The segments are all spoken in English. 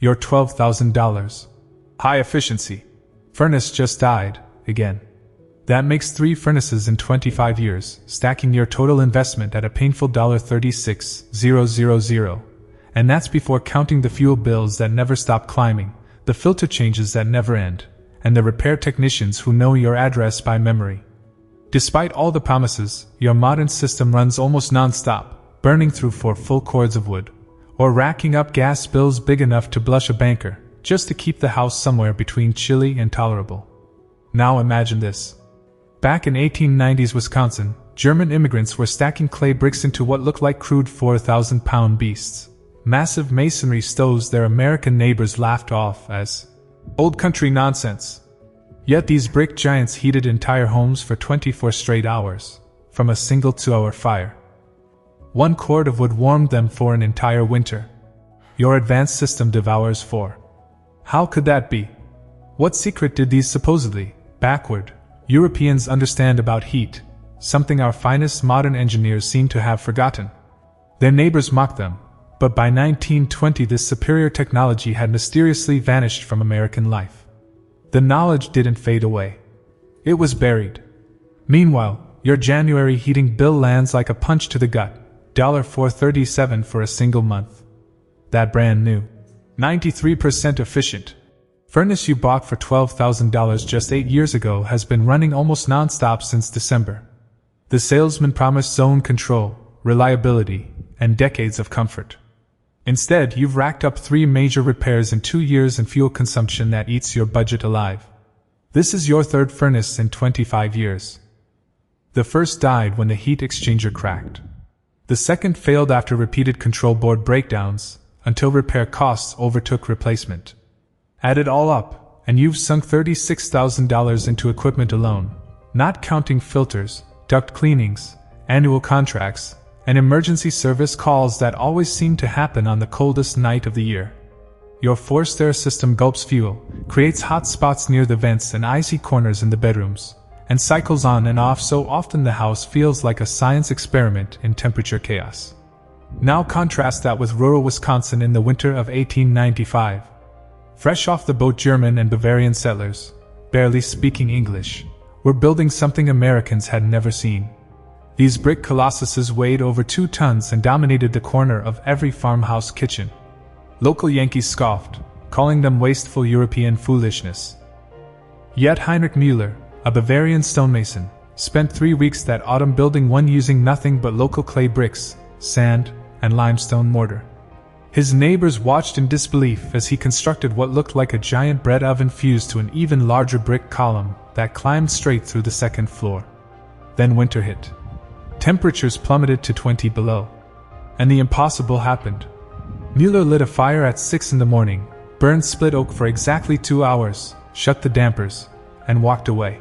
Your $12,000 high efficiency furnace just died again. That makes 3 furnaces in 25 years, stacking your total investment at a painful $36,000. And that's before counting the fuel bills that never stop climbing, the filter changes that never end, and the repair technicians who know your address by memory. Despite all the promises, your modern system runs almost non-stop, burning through 4 full cords of wood, or racking up gas bills big enough to blush a banker, just to keep the house somewhere between chilly and tolerable. Now imagine this. Back in 1890s Wisconsin, German immigrants were stacking clay bricks into what looked like crude 4,000-pound beasts. Massive masonry stoves their American neighbors laughed off as old country nonsense. Yet these brick giants heated entire homes for 24 straight hours, from a single 2-hour fire. 1 cord of wood warmed them for an entire winter. Your advanced system devours 4. How could that be? What secret did these supposedly backward Europeans understand about heat, something our finest modern engineers seem to have forgotten? Their neighbors mocked them, but by 1920 this superior technology had mysteriously vanished from American life. The knowledge didn't fade away. It was buried. Meanwhile, your January heating bill lands like a punch to the gut, $4.37 for a single month. That brand new, 93% efficient furnace you bought for $12,000 just 8 years ago has been running almost non-stop since December. The salesman promised zone control, reliability, and decades of comfort. Instead, you've racked up 3 major repairs in 2 years and fuel consumption that eats your budget alive. This is your 3rd furnace in 25 years. The first died when the heat exchanger cracked. The second failed after repeated control board breakdowns, until repair costs overtook replacement. Add it all up, and you've sunk $36,000 into equipment alone, not counting filters, duct cleanings, annual contracts, and emergency service calls that always seem to happen on the coldest night of the year. Your forced air system gulps fuel, creates hot spots near the vents and icy corners in the bedrooms, and cycles on and off so often the house feels like a science experiment in temperature chaos. Now contrast that with rural Wisconsin in the winter of 1895. Fresh off the boat, German and Bavarian settlers, barely speaking English, were building something Americans had never seen. These brick colossuses weighed over 2 tons and dominated the corner of every farmhouse kitchen. Local Yankees scoffed, calling them wasteful European foolishness. Yet Heinrich Müller, a Bavarian stonemason, spent 3 weeks that autumn building one using nothing but local clay bricks, sand, and limestone mortar. His neighbors watched in disbelief as he constructed what looked like a giant bread oven fused to an even larger brick column that climbed straight through the 2nd floor. Then winter hit. Temperatures plummeted to 20 below. And the impossible happened. Müller lit a fire at 6 in the morning, burned split oak for exactly 2 hours, shut the dampers, and walked away.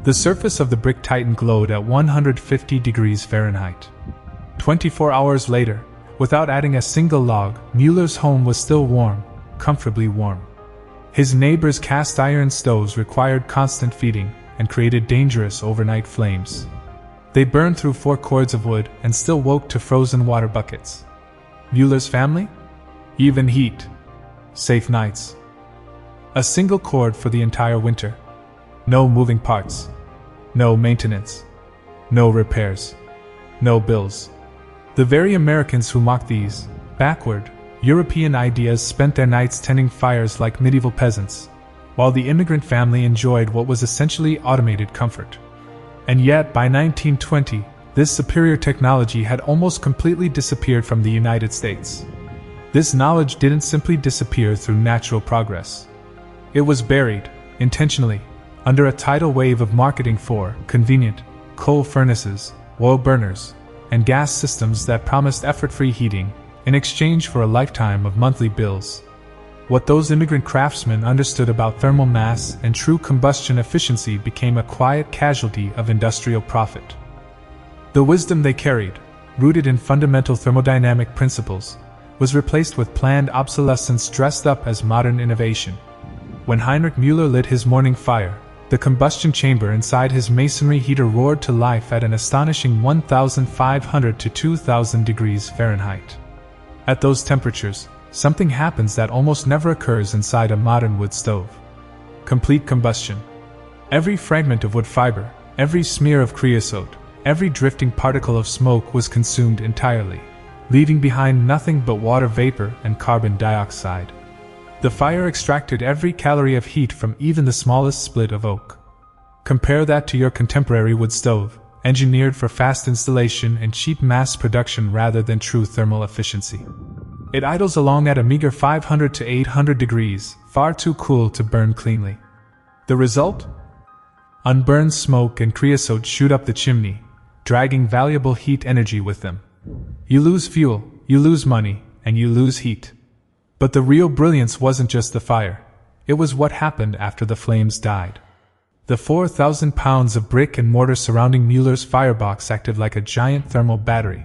The surface of the brick titan glowed at 150 degrees Fahrenheit. 24 hours later, without adding a single log, Müller's home was still warm, comfortably warm. His neighbors' cast iron stoves required constant feeding and created dangerous overnight flames. They burned through 4 cords of wood and still woke to frozen water buckets. Müller's family? Even heat. Safe nights. A single cord for the entire winter. No moving parts. No maintenance. No repairs. No bills. The very Americans who mocked these backward European ideas spent their nights tending fires like medieval peasants, while the immigrant family enjoyed what was essentially automated comfort. And yet, by 1920, this superior technology had almost completely disappeared from the United States. This knowledge didn't simply disappear through natural progress. It was buried, intentionally, under a tidal wave of marketing for convenient coal furnaces, oil burners, and gas systems that promised effort-free heating in exchange for a lifetime of monthly bills. What those immigrant craftsmen understood about thermal mass and true combustion efficiency became a quiet casualty of industrial profit. The wisdom they carried, rooted in fundamental thermodynamic principles, was replaced with planned obsolescence dressed up as modern innovation. When Heinrich Müller lit his morning fire, the combustion chamber inside his masonry heater roared to life at an astonishing 1,500 to 2,000 degrees Fahrenheit. At those temperatures, something happens that almost never occurs inside a modern wood stove. Complete combustion. Every fragment of wood fiber, every smear of creosote, every drifting particle of smoke was consumed entirely, leaving behind nothing but water vapor and carbon dioxide. The fire extracted every calorie of heat from even the smallest split of oak. Compare that to your contemporary wood stove, engineered for fast installation and cheap mass production rather than true thermal efficiency. It idles along at a meager 500 to 800 degrees, far too cool to burn cleanly. The result? Unburned smoke and creosote shoot up the chimney, dragging valuable heat energy with them. You lose fuel, you lose money, and you lose heat. But the real brilliance wasn't just the fire. It was what happened after the flames died. The 4,000 pounds of brick and mortar surrounding Mueller's firebox acted like a giant thermal battery.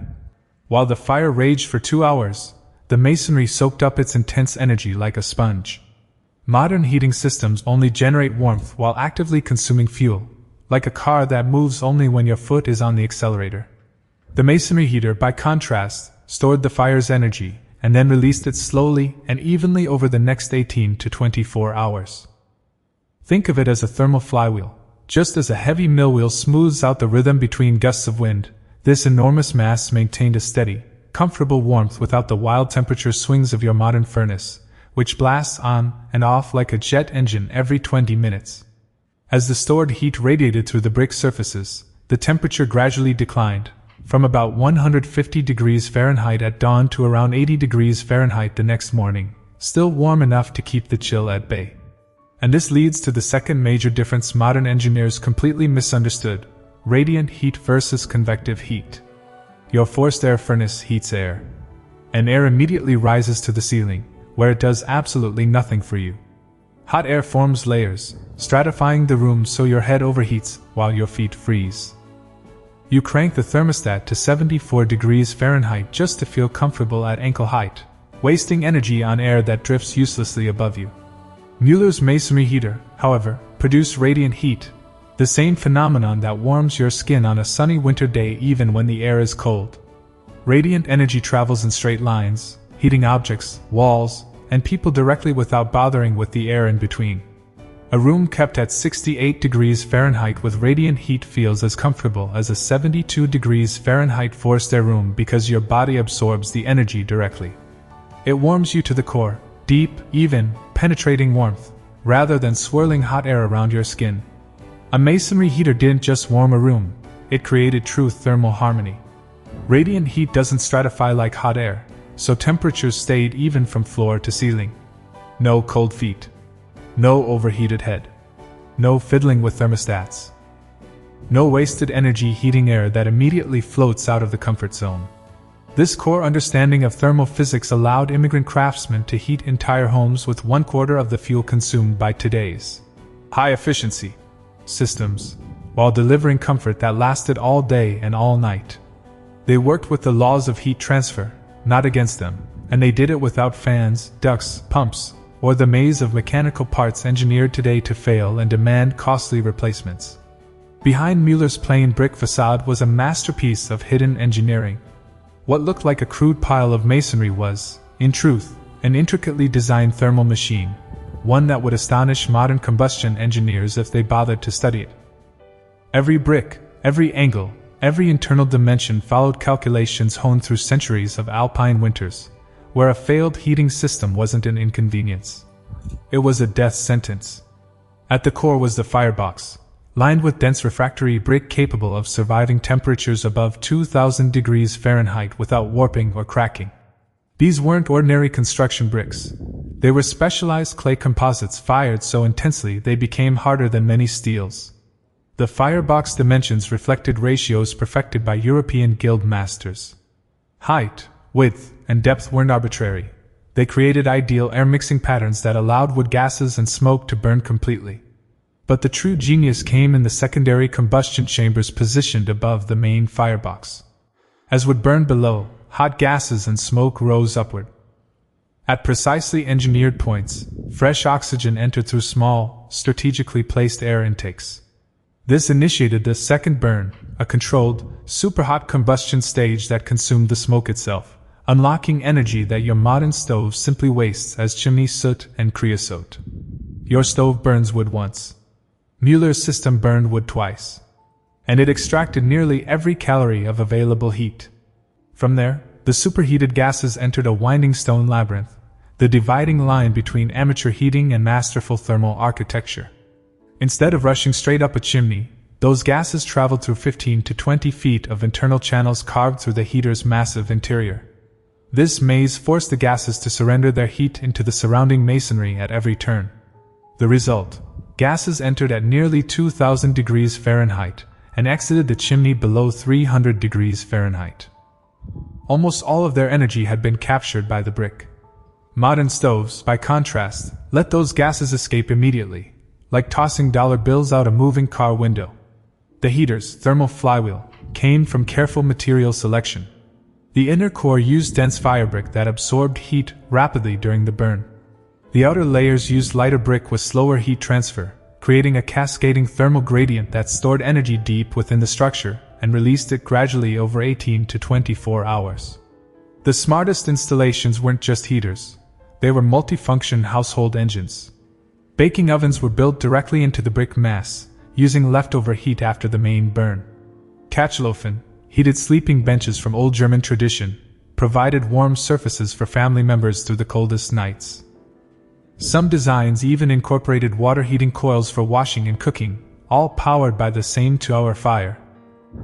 While the fire raged for 2 hours, the masonry soaked up its intense energy like a sponge. Modern heating systems only generate warmth while actively consuming fuel, like a car that moves only when your foot is on the accelerator. The masonry heater, by contrast, stored the fire's energy and then released it slowly and evenly over the next 18 to 24 hours. Think of it as a thermal flywheel. Just as a heavy mill wheel smooths out the rhythm between gusts of wind, this enormous mass maintained a steady, comfortable warmth without the wild temperature swings of your modern furnace, which blasts on and off like a jet engine every 20 minutes. As the stored heat radiated through the brick surfaces, the temperature gradually declined, from about 150 degrees Fahrenheit at dawn to around 80 degrees Fahrenheit the next morning, still warm enough to keep the chill at bay. And this leads to the second major difference modern engineers completely misunderstood: radiant heat versus convective heat. Your forced air furnace heats air, and air immediately rises to the ceiling, where it does absolutely nothing for you. Hot air forms layers, stratifying the room so your head overheats while your feet freeze. You crank the thermostat to 74 degrees Fahrenheit just to feel comfortable at ankle height, wasting energy on air that drifts uselessly above you. Mueller's masonry heater, however, produced radiant heat, the same phenomenon that warms your skin on a sunny winter day even when the air is cold. Radiant energy travels in straight lines, heating objects, walls, and people directly without bothering with the air in between. A room kept at 68 degrees Fahrenheit with radiant heat feels as comfortable as a 72 degrees Fahrenheit forced air room because your body absorbs the energy directly. It warms you to the core, deep, even, penetrating warmth, rather than swirling hot air around your skin. A masonry heater didn't just warm a room, it created true thermal harmony. Radiant heat doesn't stratify like hot air, so temperatures stayed even from floor to ceiling. No cold feet. No overheated head. No fiddling with thermostats. No wasted energy heating air that immediately floats out of the comfort zone. This core understanding of thermal physics allowed immigrant craftsmen to heat entire homes with 1/4 of the fuel consumed by today's high-efficiency systems, while delivering comfort that lasted all day and all night. They worked with the laws of heat transfer, not against them, and they did it without fans, ducts, pumps, or the maze of mechanical parts engineered today to fail and demand costly replacements. Behind Mueller's plain brick facade was a masterpiece of hidden engineering. What looked like a crude pile of masonry was, in truth, an intricately designed thermal machine, one that would astonish modern combustion engineers if they bothered to study it. Every brick, every angle, every internal dimension followed calculations honed through centuries of alpine winters, where a failed heating system wasn't an inconvenience. It was a death sentence. At the core was the firebox, lined with dense refractory brick capable of surviving temperatures above 2,000 degrees Fahrenheit without warping or cracking. These weren't ordinary construction bricks. They were specialized clay composites fired so intensely they became harder than many steels. The firebox dimensions reflected ratios perfected by European guild masters. Height, width, and depth weren't arbitrary. They created ideal air mixing patterns that allowed wood gases and smoke to burn completely. But the true genius came in the secondary combustion chambers positioned above the main firebox. As wood burned below, hot gases and smoke rose upward. At precisely engineered points, fresh oxygen entered through small, strategically placed air intakes. This initiated the second burn, a controlled, superhot combustion stage that consumed the smoke itself, unlocking energy that your modern stove simply wastes as chimney soot and creosote. Your stove burns wood once. Mueller's system burned wood twice. And it extracted nearly every calorie of available heat. From there, the superheated gases entered a winding stone labyrinth, the dividing line between amateur heating and masterful thermal architecture. Instead of rushing straight up a chimney, those gases traveled through 15 to 20 feet of internal channels carved through the heater's massive interior. This maze forced the gases to surrender their heat into the surrounding masonry at every turn. The result: gases entered at nearly 2,000 degrees Fahrenheit and exited the chimney below 300 degrees Fahrenheit. Almost all of their energy had been captured by the brick. Modern stoves, by contrast, let those gases escape immediately, like tossing dollar bills out a moving car window. The heater's thermal flywheel came from careful material selection. The inner core used dense firebrick that absorbed heat rapidly during the burn. The outer layers used lighter brick with slower heat transfer, creating a cascading thermal gradient that stored energy deep within the structure and released it gradually over 18 to 24 hours. The smartest installations weren't just heaters. They were multifunction household engines. Baking ovens were built directly into the brick mass, using leftover heat after the main burn. Kachelofen, heated sleeping benches from old German tradition, provided warm surfaces for family members through the coldest nights. Some designs even incorporated water heating coils for washing and cooking, all powered by the same 2-hour fire.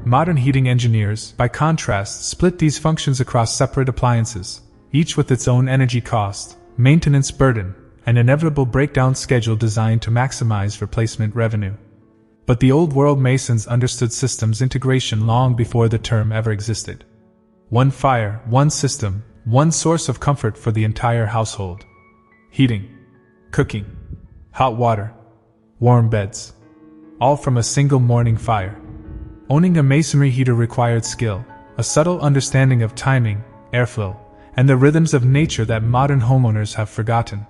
Modern heating engineers, by contrast, split these functions across separate appliances, each with its own energy cost, maintenance burden, and inevitable breakdown schedule designed to maximize replacement revenue. But the old-world masons understood systems integration long before the term ever existed. One fire, one system, one source of comfort for the entire household. Heating, cooking, hot water, warm beds, all from a single morning fire. Owning a masonry heater required skill, a subtle understanding of timing, airflow, and the rhythms of nature that modern homeowners have forgotten.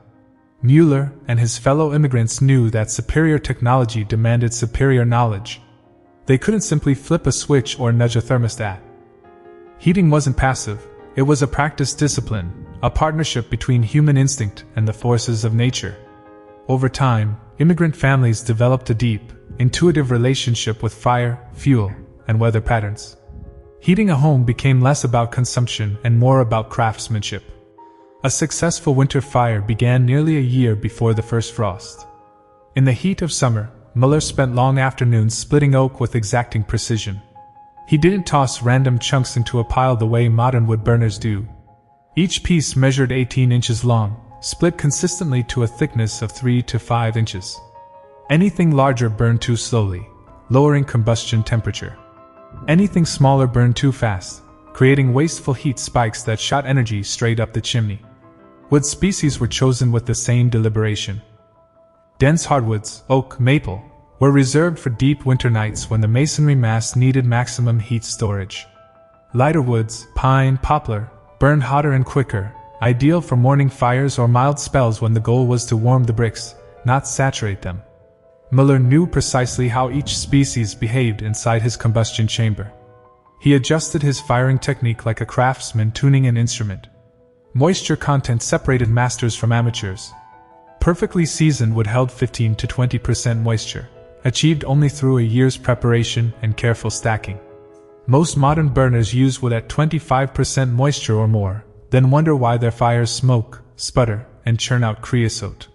Mueller and his fellow immigrants knew that superior technology demanded superior knowledge. They couldn't simply flip a switch or nudge a thermostat. Heating wasn't passive, it was a practiced discipline, a partnership between human instinct and the forces of nature. Over time, immigrant families developed a deep, intuitive relationship with fire, fuel, and weather patterns. Heating a home became less about consumption and more about craftsmanship. A successful winter fire began nearly a year before the first frost. In the heat of summer, Mueller spent long afternoons splitting oak with exacting precision. He didn't toss random chunks into a pile the way modern wood burners do. Each piece measured 18 inches long, split consistently to a thickness of 3 to 5 inches. Anything larger burned too slowly, lowering combustion temperature. Anything smaller burned too fast, creating wasteful heat spikes that shot energy straight up the chimney. Wood species were chosen with the same deliberation. Dense hardwoods, oak, maple, were reserved for deep winter nights when the masonry mass needed maximum heat storage. Lighter woods, pine, poplar, burned hotter and quicker, ideal for morning fires or mild spells when the goal was to warm the bricks, not saturate them. Mueller knew precisely how each species behaved inside his combustion chamber. He adjusted his firing technique like a craftsman tuning an instrument. Moisture content separated masters from amateurs. Perfectly seasoned wood held 15 to 20% moisture, achieved only through a year's preparation and careful stacking. Most modern burners use wood at 25% moisture or more, then wonder why their fires smoke, sputter, and churn out creosote.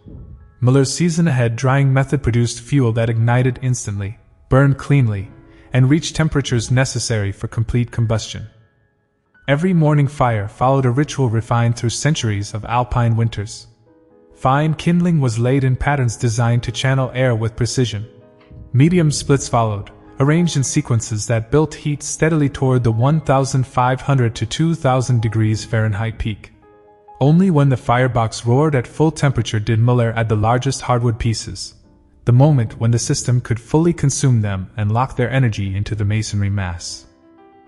Mueller's season-ahead drying method produced fuel that ignited instantly, burned cleanly, and reached temperatures necessary for complete combustion. Every morning fire followed a ritual refined through centuries of alpine winters. Fine kindling was laid in patterns designed to channel air with precision. Medium splits followed, arranged in sequences that built heat steadily toward the 1,500 to 2,000 degrees Fahrenheit peak. Only when the firebox roared at full temperature did Mueller add the largest hardwood pieces, the moment when the system could fully consume them and lock their energy into the masonry mass.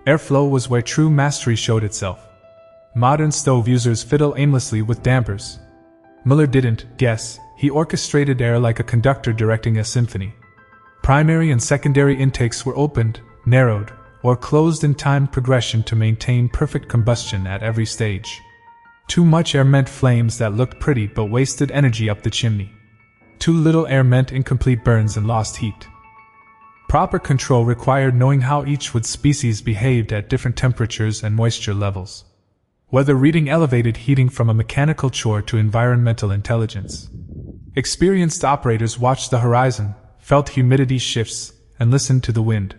Airflow was where true mastery showed itself. Modern stove users fiddle aimlessly with dampers. Mueller didn't guess, he orchestrated air like a conductor directing a symphony. Primary and secondary intakes were opened, narrowed, or closed in timed progression to maintain perfect combustion at every stage. Too much air meant flames that looked pretty but wasted energy up the chimney. Too little air meant incomplete burns and lost heat. Proper control required knowing how each wood species behaved at different temperatures and moisture levels. Whether reading elevated heating from a mechanical chore to environmental intelligence. Experienced operators watched the horizon, felt humidity shifts, and listened to the wind.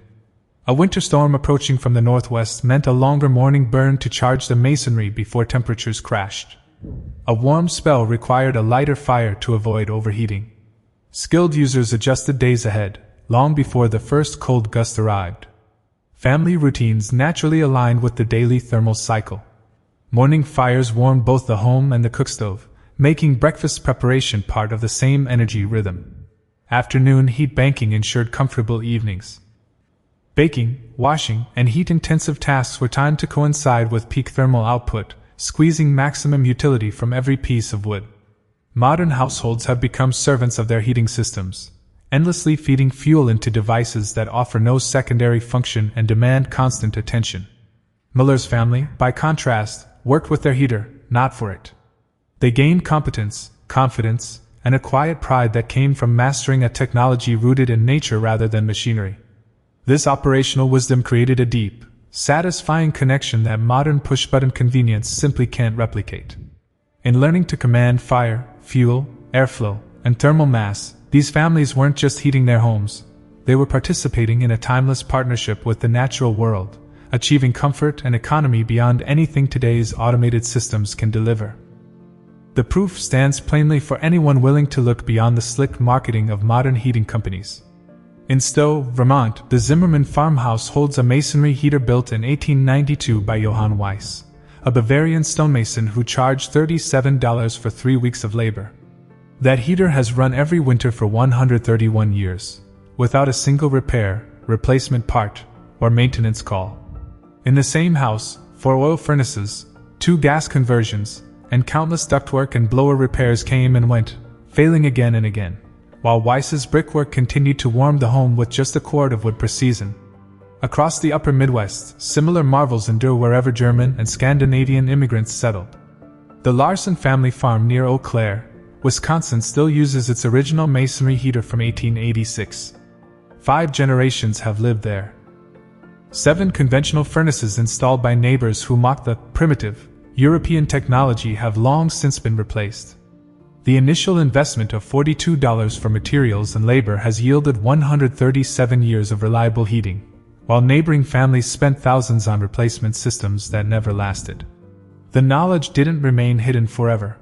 A winter storm approaching from the northwest meant a longer morning burn to charge the masonry before temperatures crashed. A warm spell required a lighter fire to avoid overheating. Skilled users adjusted days ahead, long before the first cold gust arrived. Family routines naturally aligned with the daily thermal cycle. Morning fires warmed both the home and the cookstove, making breakfast preparation part of the same energy rhythm. Afternoon heat banking ensured comfortable evenings. Baking, washing, and heat-intensive tasks were timed to coincide with peak thermal output, squeezing maximum utility from every piece of wood. Modern households have become servants of their heating systems, endlessly feeding fuel into devices that offer no secondary function and demand constant attention. Miller's family, by contrast, worked with their heater, not for it. They gained competence, confidence, and a quiet pride that came from mastering a technology rooted in nature rather than machinery. This operational wisdom created a deep, satisfying connection that modern push-button convenience simply can't replicate. In learning to command fire, fuel, airflow, and thermal mass, these families weren't just heating their homes, they were participating in a timeless partnership with the natural world, achieving comfort and economy beyond anything today's automated systems can deliver. The proof stands plainly for anyone willing to look beyond the slick marketing of modern heating companies. In Stowe, Vermont, the Zimmerman farmhouse holds a masonry heater built in 1892 by Johann Weiss, a Bavarian stonemason who charged $37 for 3 weeks of labor. That heater has run every winter for 131 years, without a single repair, replacement part, or maintenance call. In the same house, 4 oil furnaces, 2 gas conversions, and countless ductwork and blower repairs came and went, failing again and again, while Weiss's brickwork continued to warm the home with just a quart of wood per season. Across the upper Midwest, similar marvels endure wherever German and Scandinavian immigrants settled. The Larson family farm near Eau Claire, Wisconsin still uses its original masonry heater from 1886. 5 generations have lived there. 7 conventional furnaces installed by neighbors who mocked the primitive European technology have long since been replaced. The initial investment of $42 for materials and labor has yielded 137 years of reliable heating, while neighboring families spent thousands on replacement systems that never lasted. The knowledge didn't remain hidden forever.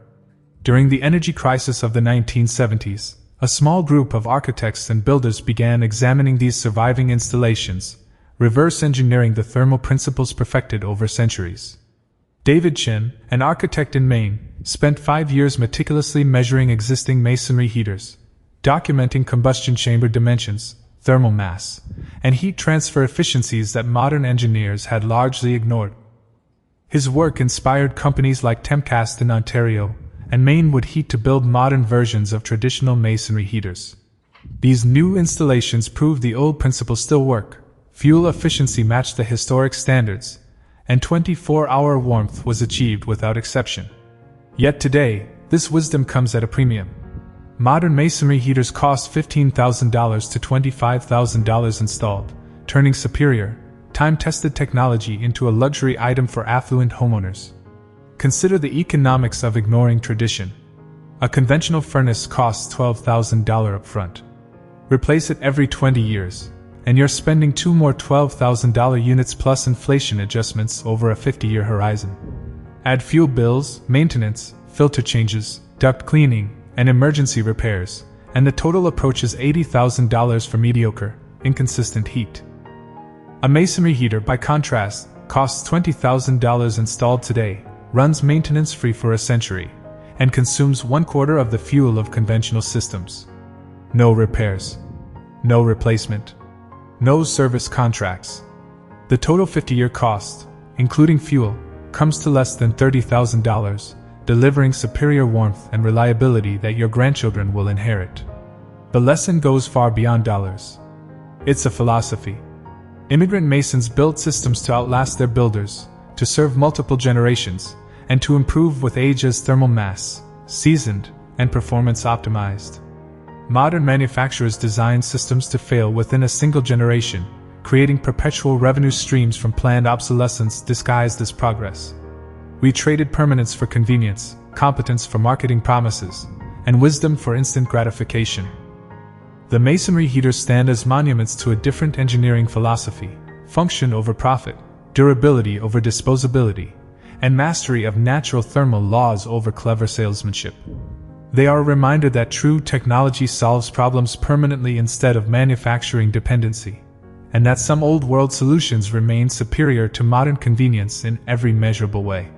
During the energy crisis of the 1970s, a small group of architects and builders began examining these surviving installations, reverse engineering the thermal principles perfected over centuries. David Chen, an architect in Maine, spent 5 years meticulously measuring existing masonry heaters, documenting combustion chamber dimensions, thermal mass, and heat transfer efficiencies that modern engineers had largely ignored. His work inspired companies like Temcast in Ontario and Mainwood Heat to build modern versions of traditional masonry heaters. These new installations proved the old principles still work, fuel efficiency matched the historic standards, and 24-hour warmth was achieved without exception. Yet today, this wisdom comes at a premium. Modern masonry heaters cost $15,000 to $25,000 installed, turning superior, time-tested technology into a luxury item for affluent homeowners. Consider the economics of ignoring tradition. A conventional furnace costs $12,000 upfront. Replace it every 20 years, and you're spending 2 more $12,000 units plus inflation adjustments over a 50-year horizon. Add fuel bills, maintenance, filter changes, duct cleaning, and emergency repairs, and the total approaches $80,000 for mediocre, inconsistent heat. A masonry heater, by contrast, costs $20,000 installed today, runs maintenance-free for a century, and consumes 1/4 of the fuel of conventional systems. No repairs. No replacement. No service contracts. The total 50-year cost, including fuel, comes to less than $30,000, delivering superior warmth and reliability that your grandchildren will inherit. The lesson goes far beyond dollars. It's a philosophy. Immigrant masons built systems to outlast their builders, to serve multiple generations, and to improve with age as thermal mass, seasoned, and performance optimized. Modern manufacturers design systems to fail within a single generation, creating perpetual revenue streams from planned obsolescence disguised as progress. We traded permanence for convenience, competence for marketing promises, and wisdom for instant gratification. The masonry heaters stand as monuments to a different engineering philosophy: function over profit, durability over disposability, and mastery of natural thermal laws over clever salesmanship. They are a reminder that true technology solves problems permanently instead of manufacturing dependency, and that some old-world solutions remain superior to modern convenience in every measurable way.